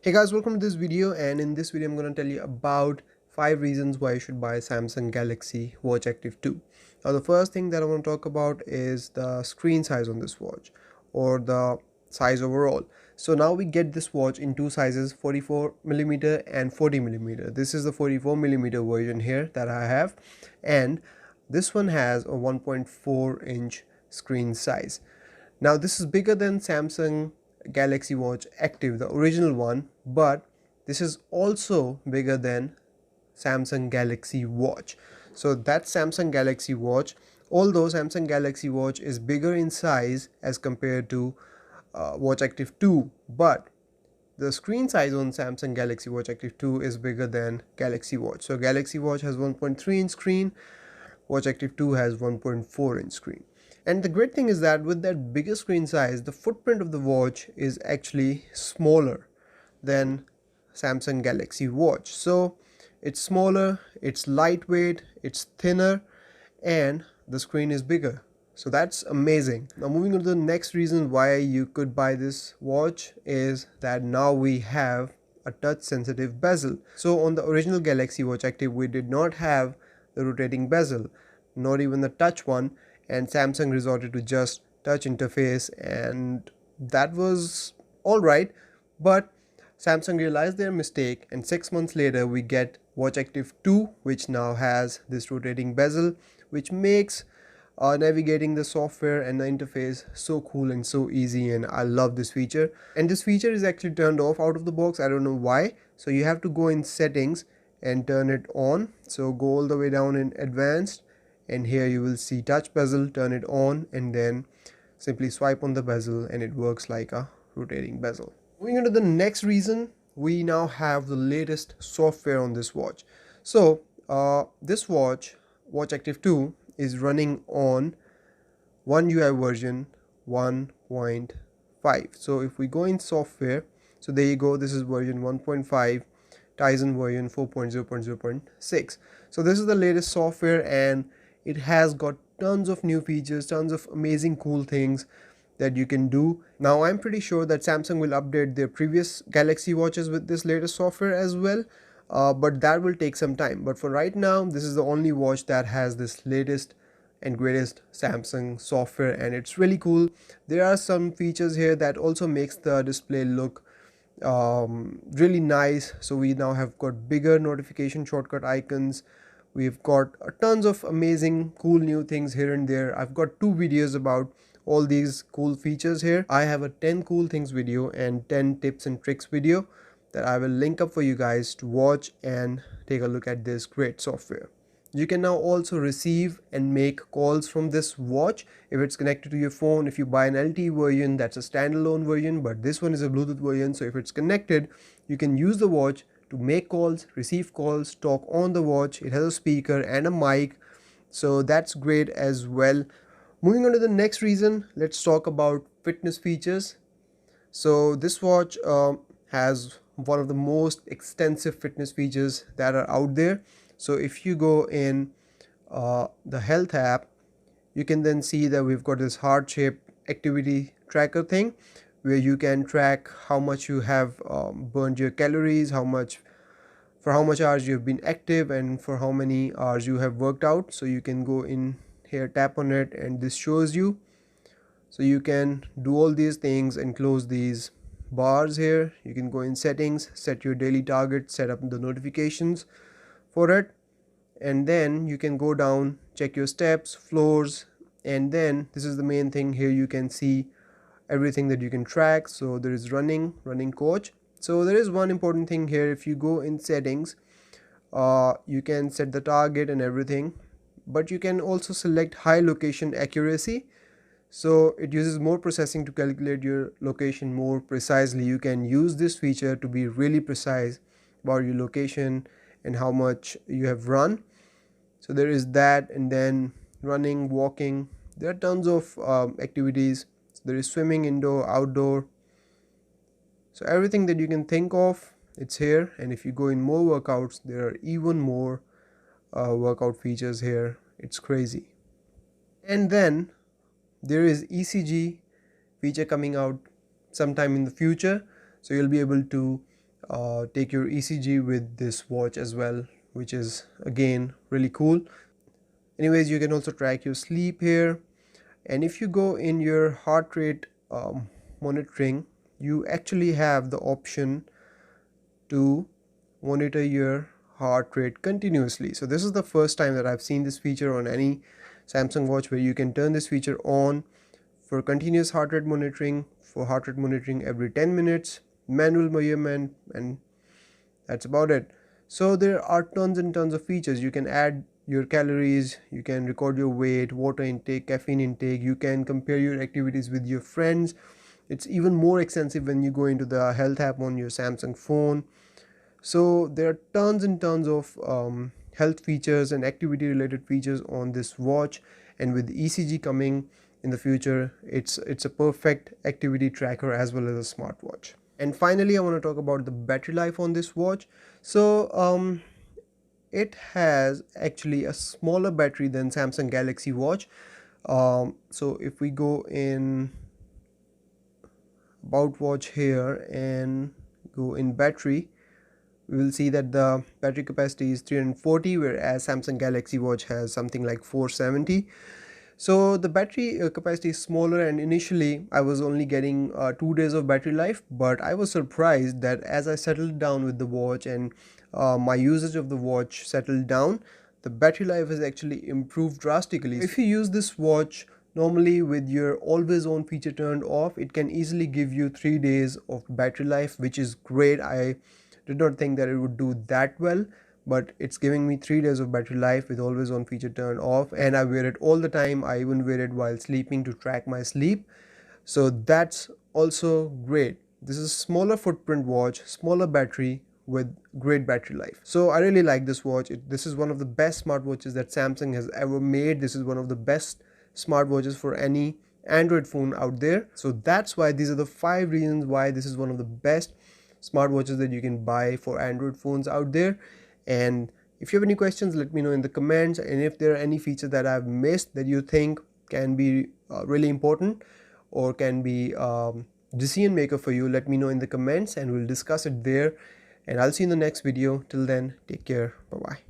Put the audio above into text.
Hey guys, welcome to this video, and in this video I'm going to tell you about 5 reasons why you should buy Samsung Galaxy Watch Active 2. Now the first thing that I want to talk about is the screen size on this watch, or the size overall. So now we get this watch in two sizes, 44mm and 40mm. This is the 44mm version here that I have, and this one has a 1.4-inch screen size. Now this is bigger than Samsung Galaxy Watch Active, the original one, but this is also bigger than Samsung Galaxy Watch. So that's Samsung Galaxy Watch. Although Samsung Galaxy Watch is bigger in size as compared to Watch Active 2, but the screen size on Samsung Galaxy Watch Active 2 is bigger than Galaxy Watch. So Galaxy Watch has 1.3-inch screen, Watch Active 2 has 1.4-inch screen. And the great thing is that with that bigger screen size, the footprint of the watch is actually smaller than Samsung Galaxy Watch. So it's smaller, it's lightweight, it's thinner, and the screen is bigger. So that's amazing. Now moving on to the next reason why you could buy this watch is that now we have a touch sensitive bezel. So on the original Galaxy Watch Active we did not have the rotating bezel, not even the touch one, and Samsung resorted to just touch interface, and that was alright, but Samsung realized their mistake, and 6 months later we get Watch Active 2, which now has this rotating bezel, which makes navigating the software and the interface so cool and so easy, and I love this feature. And this feature is actually turned off out of the box. I don't know why. So you have to go in settings and turn it on. So go all the way down in advanced, and here you will see touch bezel, turn it on, and then simply swipe on the bezel and it works like a rotating bezel. Moving on to the next reason, we now have the latest software on this watch. So this watch Active 2 is running on One UI version 1.5. So if we go in software, so there you go, this is version 1.5, Tizen version 4.0.0.6. So this is the latest software, and it has got tons of new features, tons of amazing cool things that you can do. Now I'm pretty sure that Samsung will update their previous Galaxy watches with this latest software as well, but that will take some time. But for right now, this is the only watch that has this latest and greatest Samsung software, and it's really cool. There are some features here that also makes the display look really nice. So we now have got bigger notification shortcut icons. We've got tons of amazing cool new things here and there. I've got 2 videos about all these cool features here. I have a 10 cool things video and 10 tips and tricks video that I will link up for you guys to watch and take a look at this great software. You can now also receive and make calls from this watch if it's connected to your phone. If you buy an LTE version, that's a standalone version, but this one is a Bluetooth version. So if it's connected, you can use the watch to make calls, receive calls, talk on the watch. It has a speaker and a mic, so that's great as well. Moving on to the next reason, let's talk about fitness features. So this watch has one of the most extensive fitness features that are out there. So if you go in the health app, you can then see that we've got this heart shape activity tracker thing, where you can track how much you have burned your calories, for how much hours you have been active, and for how many hours you have worked out. So you can go in here, tap on it, and this shows you. So you can do all these things and close these bars here. You can go in settings, set your daily target, set up the notifications for it, and then you can go down, check your steps, floors, and then this is the main thing here. You can see everything that you can track. So there is running coach. So there is one important thing here. If you go in settings, you can set the target and everything, but you can also select high location accuracy. So it uses more processing to calculate your location more precisely. You can use this feature to be really precise about your location and how much you have run. So there is that, and then running, walking, there are tons of activities. There is swimming, indoor, outdoor. So everything that you can think of, it's here. And if you go in more workouts, there are even more workout features here. It's crazy. And then there is ECG feature coming out sometime in the future. So you'll be able to take your ECG with this watch as well, which is again really cool. Anyways, you can also track your sleep here, and if you go in your heart rate monitoring, you actually have the option to monitor your heart rate continuously. So this is the first time that I've seen this feature on any Samsung watch, where you can turn this feature on for continuous heart rate monitoring, for heart rate monitoring every 10 minutes, manual measurement, and that's about it. So there are tons and tons of features. You can add your calories, you can record your weight, water intake, caffeine intake, you can compare your activities with your friends. It's even more extensive when you go into the health app on your Samsung phone. So there are tons and tons of health features and activity related features on this watch, and with ECG coming in the future, it's a perfect activity tracker as well as a smartwatch. And finally, I want to talk about the battery life on this watch. So it has actually a smaller battery than Samsung Galaxy Watch. So if we go in about watch here and go in battery, we will see that the battery capacity is 340, whereas Samsung Galaxy Watch has something like 470. So the battery capacity is smaller, and initially I was only getting 2 days of battery life, but I was surprised that as I settled down with the watch and my usage of the watch settled down, the battery life has actually improved drastically. If you use this watch normally with your always on feature turned off, it can easily give you 3 days of battery life, which is great. I did not think that it would do that well, but it's giving me 3 days of battery life with always on feature turned off, and I wear it all the time. I even wear it while sleeping to track my sleep, so that's also great. This is a smaller footprint watch, smaller battery with great battery life. So I really like this watch. This is one of the best smartwatches that Samsung has ever made. This is one of the best smartwatches for any Android phone out there. So that's why these are the 5 reasons why this is one of the best smartwatches that you can buy for Android phones out there. And if you have any questions, let me know in the comments, and if there are any features that I've missed that you think can be really important or can be decision maker for you, let me know in the comments and we'll discuss it there. And I'll see you in the next video. Till then, take care. Bye bye.